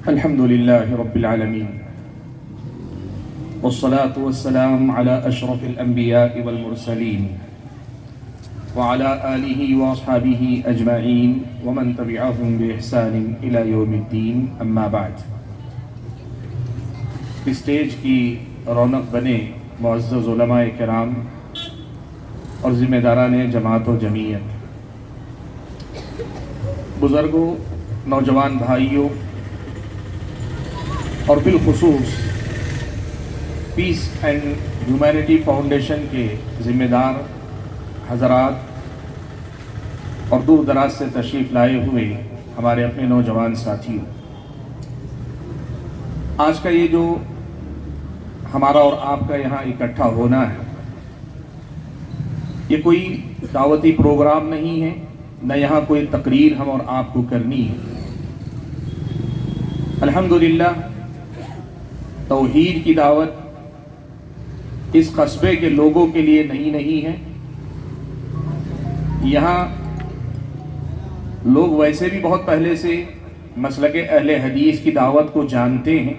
الحمد لله رب العالمين والصلاة والسلام على أشرف الأنبياء والمرسلين وعلى آله وأصحابه أجمعين ومن تبعهم بإحسان إلى يوم الدين أما بعد. اسٹیج کی رونق بنے معزز علماء کرام اور ذمہ داران جماعت و جمعیت، بزرگوں، نوجوان بھائیوں اور بالخصوص پیس اینڈ ہیومینٹی فاؤنڈیشن کے ذمہ دار حضرات اور دور دراز سے تشریف لائے ہوئے ہمارے اپنے نوجوان ساتھیوں، آج کا یہ جو ہمارا اور آپ کا یہاں اکٹھا ہونا ہے، یہ کوئی دعوتی پروگرام نہیں ہے، نہ یہاں کوئی تقریر ہم اور آپ کو کرنی ہے. الحمدللہ توحید کی دعوت اس قصبے کے لوگوں کے لیے نئی نہیں ہے. یہاں لوگ ویسے بھی بہت پہلے سے مسلک اہل حدیث کی دعوت کو جانتے ہیں.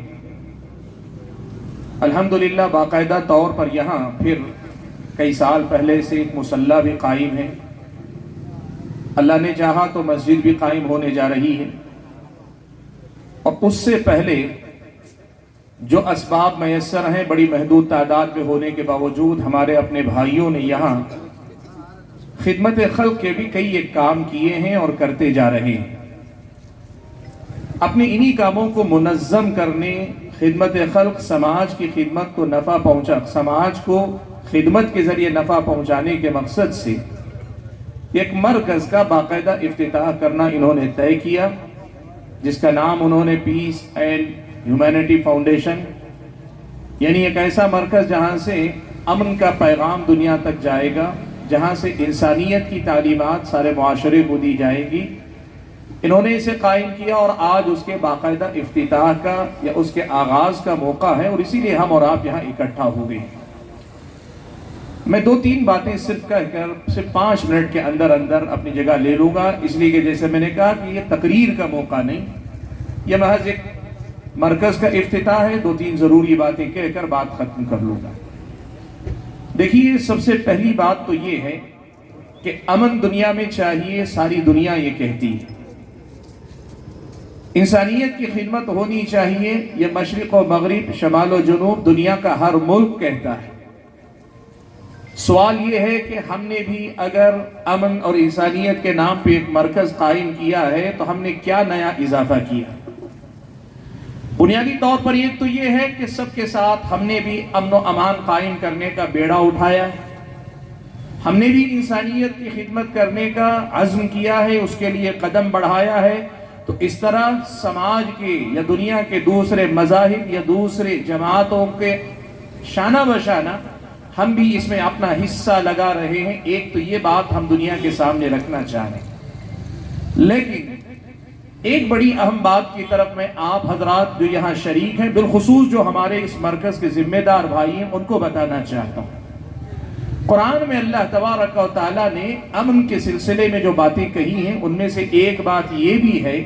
الحمدللہ باقاعدہ طور پر یہاں پھر کئی سال پہلے سے ایک مصلی بھی قائم ہے. اللہ نے چاہا تو مسجد بھی قائم ہونے جا رہی ہے. اور اس سے پہلے جو اسباب میسر ہیں بڑی محدود تعداد میں ہونے کے باوجود ہمارے اپنے بھائیوں نے یہاں خدمت خلق کے بھی کئی ایک کام کیے ہیں اور کرتے جا رہے ہیں. اپنے انہی کاموں کو منظم کرنے، خدمت خلق، سماج کی خدمت کو سماج کو خدمت کے ذریعے نفع پہنچانے کے مقصد سے ایک مرکز کا باقاعدہ افتتاح کرنا انہوں نے طے کیا، جس کا نام انہوں نے پیس اینڈ ہیومینٹی فاؤنڈیشن، یعنی ایک ایسا مرکز جہاں سے امن کا پیغام دنیا تک جائے گا، جہاں سے انسانیت کی تعلیمات سارے معاشرے کو دی جائے گی. انہوں نے اسے قائم کیا اور آج اس کے باقاعدہ افتتاح کا یا اس کے آغاز کا موقع ہے، اور اسی لیے ہم اور آپ یہاں اکٹھا ہوئے ہیں. میں 2-3 باتیں صرف کہہ کر صرف 5 منٹ کے اندر اپنی جگہ لے لوں گا، اس لیے کہ جیسے میں نے کہا کہ یہ تقریر کا موقع نہیں، یہ محض ایک مرکز کا افتتاح ہے. 2-3 ضروری باتیں کہہ کر بات ختم کر لوں گا. دیکھیے، سب سے پہلی بات تو یہ ہے کہ امن دنیا میں چاہیے، ساری دنیا یہ کہتی ہے. انسانیت کی خدمت ہونی چاہیے، یہ مشرق و مغرب، شمال و جنوب، دنیا کا ہر ملک کہتا ہے. سوال یہ ہے کہ ہم نے بھی اگر امن اور انسانیت کے نام پہ ایک مرکز قائم کیا ہے تو ہم نے کیا نیا اضافہ کیا؟ بنیادی طور پر ایک تو یہ ہے کہ سب کے ساتھ ہم نے بھی امن و امان قائم کرنے کا بیڑا اٹھایا ہے، ہم نے بھی انسانیت کی خدمت کرنے کا عزم کیا ہے، اس کے لیے قدم بڑھایا ہے. تو اس طرح سماج کے یا دنیا کے دوسرے مذاہب یا دوسرے جماعتوں کے شانہ بشانہ ہم بھی اس میں اپنا حصہ لگا رہے ہیں. ایک تو یہ بات ہم دنیا کے سامنے رکھنا چاہیں. لیکن ایک بڑی اہم بات کی طرف میں آپ حضرات جو یہاں شریک ہیں، بالخصوص جو ہمارے اس مرکز کے ذمہ دار بھائی ہیں، ان کو بتانا چاہتا ہوں. قرآن میں اللہ تبارک و تعالیٰ نے امن کے سلسلے میں جو باتیں کہی ہیں، ان میں سے ایک بات یہ بھی ہے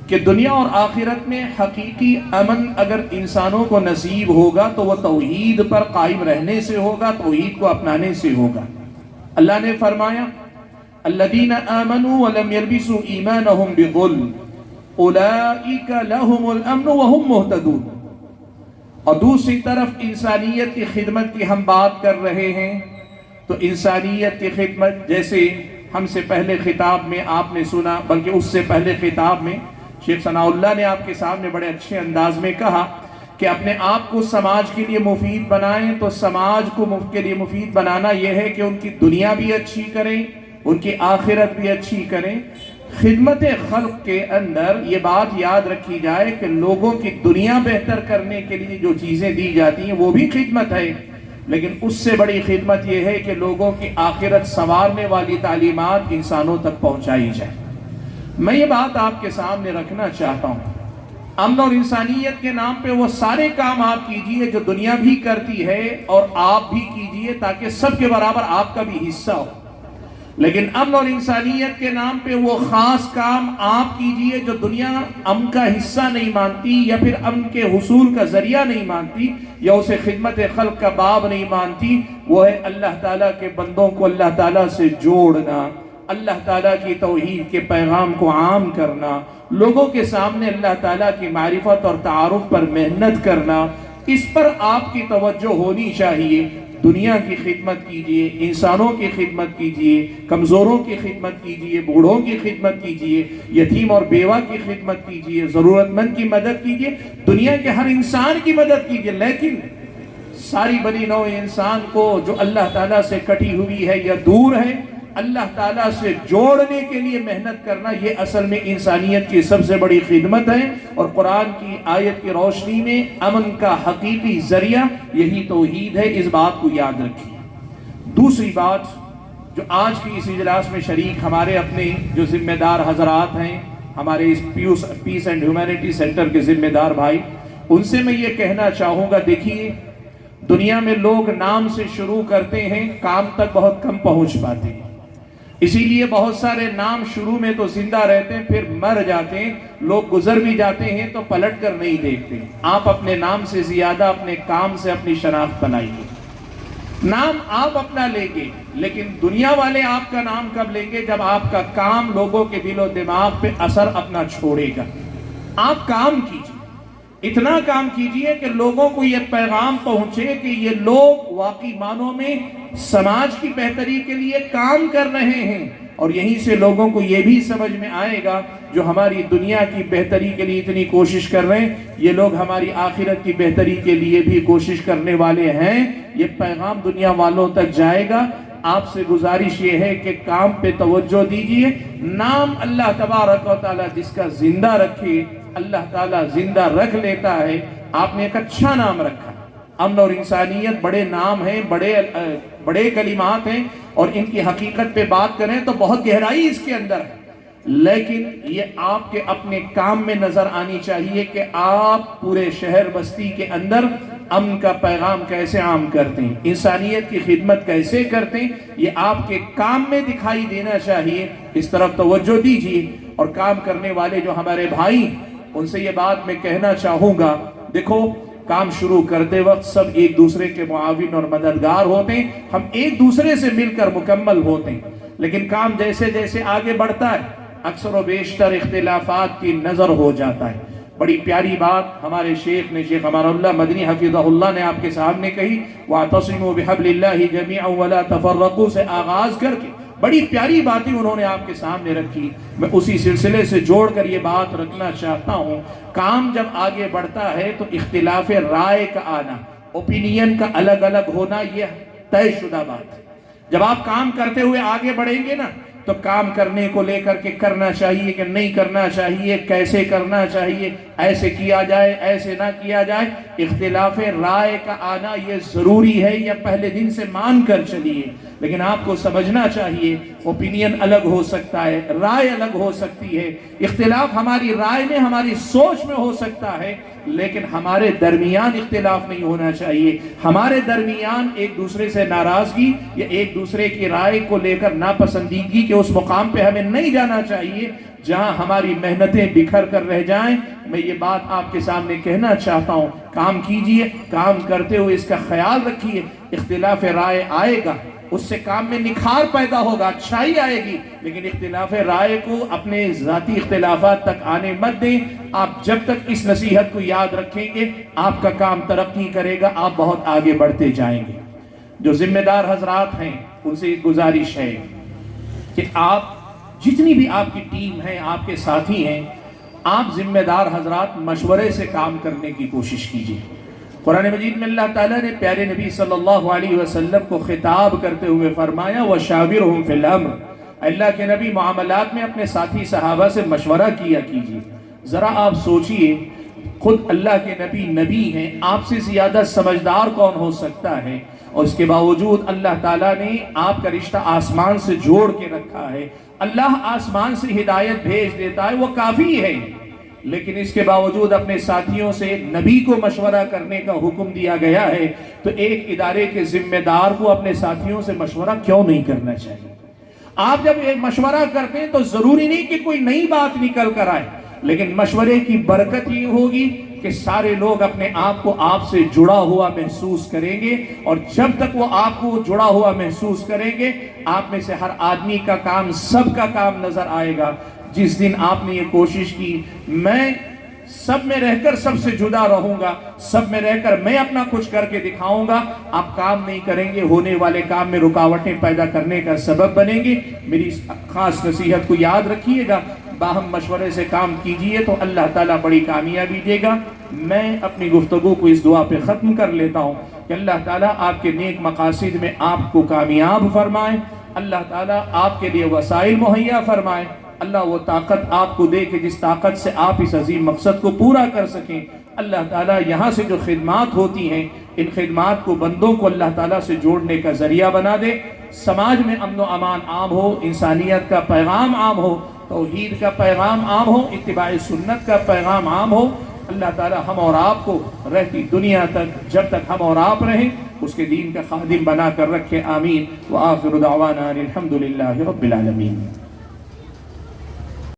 کہ دنیا اور آخرت میں حقیقی امن اگر انسانوں کو نصیب ہوگا تو وہ توحید پر قائم رہنے سے ہوگا، توحید کو اپنانے سے ہوگا. اللہ نے فرمایا الذین آمنوا ولم یلبسوا ایمانہم بظلم اولئک لہم الامن وہم مہتدون. اور دوسری طرف انسانیت کی خدمت کی ہم بات کر رہے ہیں، تو انسانیت کی خدمت جیسے ہم سے پہلے خطاب میں آپ نے سنا، بلکہ اس سے پہلے خطاب میں شیخ ثناء اللہ نے آپ کے سامنے بڑے اچھے انداز میں کہا کہ اپنے آپ کو سماج کے لیے مفید بنائیں. تو سماج کو کے لیے مفید بنانا یہ ہے کہ ان کی دنیا بھی اچھی کریں، ان کی آخرت بھی اچھی کریں. خدمت خلق کے اندر یہ بات یاد رکھی جائے کہ لوگوں کی دنیا بہتر کرنے کے لیے جو چیزیں دی جاتی ہیں وہ بھی خدمت ہے، لیکن اس سے بڑی خدمت یہ ہے کہ لوگوں کی آخرت سنوارنے والی تعلیمات انسانوں تک پہنچائی جائے. میں یہ بات آپ کے سامنے رکھنا چاہتا ہوں، امن اور انسانیت کے نام پہ وہ سارے کام آپ کیجئے جو دنیا بھی کرتی ہے اور آپ بھی کیجئے، تاکہ سب کے برابر آپ کا بھی حصہ ہو. لیکن امن اور انسانیت کے نام پہ وہ خاص کام آپ کیجئے جو دنیا امن کا حصہ نہیں مانتی، یا پھر امن کے حصول کا ذریعہ نہیں مانتی، یا اسے خدمت خلق کا باب نہیں مانتی۔ وہ ہے اللہ تعالیٰ کے بندوں کو اللہ تعالیٰ سے جوڑنا، اللہ تعالیٰ کی توحید کے پیغام کو عام کرنا، لوگوں کے سامنے اللہ تعالیٰ کی معرفت اور تعارف پر محنت کرنا۔ اس پر آپ کی توجہ ہونی چاہیے۔ دنیا کی خدمت کیجئے، انسانوں کی خدمت کیجئے، کمزوروں کی خدمت کیجئے، بوڑھوں کی خدمت کیجئے، یتیم اور بیوہ کی خدمت کیجئے، ضرورت مند کی مدد کیجئے، دنیا کے ہر انسان کی مدد کیجئے۔ لیکن ساری بنی نوع انسان کو جو اللہ تعالیٰ سے کٹی ہوئی ہے یا دور ہے، اللہ تعالیٰ سے جوڑنے کے لیے محنت کرنا، یہ اصل میں انسانیت کی سب سے بڑی خدمت ہے۔ اور قرآن کی آیت کی روشنی میں امن کا حقیقی ذریعہ یہی توحید ہے، اس بات کو یاد رکھیے۔ دوسری بات جو آج کی اس اجلاس میں شریک ہمارے اپنے جو ذمہ دار حضرات ہیں، ہمارے اس پیس اینڈ ہیومینٹی سینٹر کے ذمہ دار بھائی، ان سے میں یہ کہنا چاہوں گا، دیکھیے دنیا میں لوگ نام سے شروع کرتے ہیں، کام تک بہت کم پہنچ پاتے ہیں۔ اسی لیے بہت سارے نام شروع میں تو زندہ رہتے ہیں، پھر مر جاتے ہیں، لوگ گزر بھی جاتے ہیں تو پلٹ کر نہیں دیکھتے۔ آپ اپنے نام سے زیادہ اپنے کام سے اپنی شناخت بنائیے۔ نام آپ اپنا لیں گے، لیکن دنیا والے آپ کا نام کب لیں گے؟ جب آپ کا کام لوگوں کے دل و دماغ پہ اثر اپنا چھوڑے گا۔ آپ کام کیجیے، اتنا کام کیجیے کہ لوگوں کو یہ پیغام پہنچے کہ یہ لوگ واقعی معنوں میں سماج کی بہتری کے لیے کام کر رہے ہیں، اور یہیں سے لوگوں کو یہ بھی سمجھ میں آئے گا جو ہماری دنیا کی بہتری کے لیے اتنی کوشش کر رہے ہیں، یہ لوگ ہماری آخرت کی بہتری کے لیے بھی کوشش کرنے والے ہیں۔ یہ پیغام دنیا والوں تک جائے گا۔ آپ سے گزارش یہ ہے کہ کام پہ توجہ دیجئے۔ نام اللہ تبارک و تعالیٰ جس کا زندہ رکھے، اللہ تعالیٰ زندہ رکھ لیتا ہے۔ آپ نے ایک اچھا نام رکھا، امن اور انسانیت، بڑے نام ہیں، بڑے کلمات ہیں، اور ان کی حقیقت پہ بات کریں تو بہت گہرائی اس کے اندر ہے، لیکن یہ آپ کے اپنے کام میں نظر آنی چاہیے کہ آپ پورے شہر بستی کے اندر امن کا پیغام کیسے عام کرتے ہیں، انسانیت کی خدمت کیسے کرتے ہیں، یہ آپ کے کام میں دکھائی دینا چاہیے۔ اس طرف توجہ دیجیے۔ اور کام کرنے والے جو ہمارے بھائی، ان سے یہ بات میں کہنا چاہوں گا، دیکھو کام شروع کرتے وقت سب ایک دوسرے کے معاون اور مددگار ہوتے ہیں، ہم ایک دوسرے سے مل کر مکمل ہوتے ہیں، لیکن کام جیسے جیسے آگے بڑھتا ہے اکثر و بیشتر اختلافات کی نظر ہو جاتا ہے۔ بڑی پیاری بات ہمارے شیخ نے، شیخ امان اللہ مدنی حفظہ اللہ نے آپ کے سامنے کہی، وَاعْتَصِمُوا بِحَبْلِ اللَّهِ جَمِيعًا وَلَا تَفَرَّقُوا سے آغاز کر کے بڑی پیاری باتیں انہوں نے آپ کے سامنے رکھی۔ میں اسی سلسلے سے جوڑ کر یہ بات رکھنا چاہتا ہوں، کام جب آگے بڑھتا ہے تو اختلاف رائے کا آنا، اوپینین کا الگ الگ ہونا، یہ طے شدہ بات ہے۔ جب آپ کام کرتے ہوئے آگے بڑھیں گے نا، تو کام کرنے کو لے کر کے کرنا چاہیے کہ نہیں کرنا چاہیے، کیسے کرنا چاہیے، ایسے کیا جائے ایسے نہ کیا جائے، اختلاف رائے کا آنا یہ ضروری ہے، یا پہلے دن سے مان کر چلیے۔ لیکن آپ کو سمجھنا چاہیے اوپینین الگ ہو سکتا ہے، رائے الگ ہو سکتی ہے، اختلاف ہماری رائے میں، ہماری سوچ میں ہو سکتا ہے، لیکن ہمارے درمیان اختلاف نہیں ہونا چاہیے۔ ہمارے درمیان ایک دوسرے سے ناراضگی یا ایک دوسرے کی رائے کو لے کر ناپسندیدگی کے اس مقام پہ ہمیں نہیں جانا چاہیے جہاں ہماری محنتیں بکھر کر رہ جائیں۔ میں یہ بات آپ کے سامنے کہنا چاہتا ہوں، کام کیجئے، کام کرتے ہوئے اس کا خیال رکھیے، اختلاف رائے آئے گا، اس سے کام میں نکھار پیدا ہوگا، اچھائی آئے گی، لیکن اختلاف رائے کو اپنے ذاتی اختلافات تک آنے مت دیں۔ آپ جب تک اس نصیحت کو یاد رکھیں گے، آپ کا کام ترقی کرے گا، آپ بہت آگے بڑھتے جائیں گے۔ جو ذمہ دار حضرات ہیں ان سے ایک گزارش ہے کہ آپ جتنی بھی آپ کی ٹیم ہے، آپ کے ساتھی ہیں، آپ ذمہ دار حضرات مشورے سے کام کرنے کی کوشش کیجیے۔ قرآن مجید میں اللہ تعالیٰ نے پیارے نبی صلی اللہ علیہ وسلم کو خطاب کرتے ہوئے فرمایا وَشَاوِرْهُمْ فِي الْأَمْرِ، اللہ کے نبی معاملات میں اپنے ساتھی صحابہ سے مشورہ کیا کیجیے۔ ذرا آپ سوچئے، خود اللہ کے نبی ہیں، آپ سے زیادہ سمجھدار کون ہو سکتا ہے، اور اس کے باوجود اللہ تعالیٰ نے آپ کا رشتہ آسمان سے جوڑ کے رکھا ہے۔ اللہ آسمان سے ہدایت بھیج دیتا ہے، وہ کافی ہے، لیکن اس کے باوجود اپنے ساتھیوں سے نبی کو مشورہ کرنے کا حکم دیا گیا ہے، تو ایک ادارے کے ذمہ دار کو اپنے ساتھیوں سے مشورہ کیوں نہیں کرنا چاہیے؟ آپ جب ایک مشورہ کرتے ہیں تو ضروری نہیں کہ کوئی نئی بات نکل کر آئے، لیکن مشورے کی برکت یہ ہوگی کہ سارے لوگ اپنے آپ کو آپ سے جڑا ہوا محسوس کریں گے، اور جب تک وہ آپ کو جڑا ہوا محسوس کریں گے، آپ میں سے ہر آدمی کا کام سب کا کام نظر آئے گا۔ جس دن آپ نے یہ کوشش کی میں سب میں رہ کر سب سے جدا رہوں گا، سب میں رہ کر میں اپنا کچھ کر کے دکھاؤں گا، آپ کام نہیں کریں گے، ہونے والے کام میں رکاوٹیں پیدا کرنے کا سبب بنیں گے۔ میری خاص نصیحت کو یاد رکھیے گا، باہم مشورے سے کام کیجئے تو اللہ تعالیٰ بڑی کامیابی دے گا۔ میں اپنی گفتگو کو اس دعا پہ ختم کر لیتا ہوں کہ اللہ تعالیٰ آپ کے نیک مقاصد میں آپ کو کامیاب فرمائے، اللہ تعالیٰ آپ کے لیے وسائل مہیا فرمائے، اللہ وہ طاقت آپ کو دے کہ جس طاقت سے آپ اس عظیم مقصد کو پورا کر سکیں۔ اللہ تعالیٰ یہاں سے جو خدمات ہوتی ہیں ان خدمات کو بندوں کو اللہ تعالیٰ سے جوڑنے کا ذریعہ بنا دے، سماج میں امن و امان عام ہو، انسانیت کا پیغام عام ہو، توحید کا پیغام عام ہو، اتباع سنت کا پیغام عام ہو۔ اللہ تعالیٰ ہم اور آپ کو رہتی دنیا تک، جب تک ہم اور آپ رہیں، اس کے دین کا خادم بنا کر رکھے، آمین۔ وآخر دعوانا الحمدللہ رب العالمین۔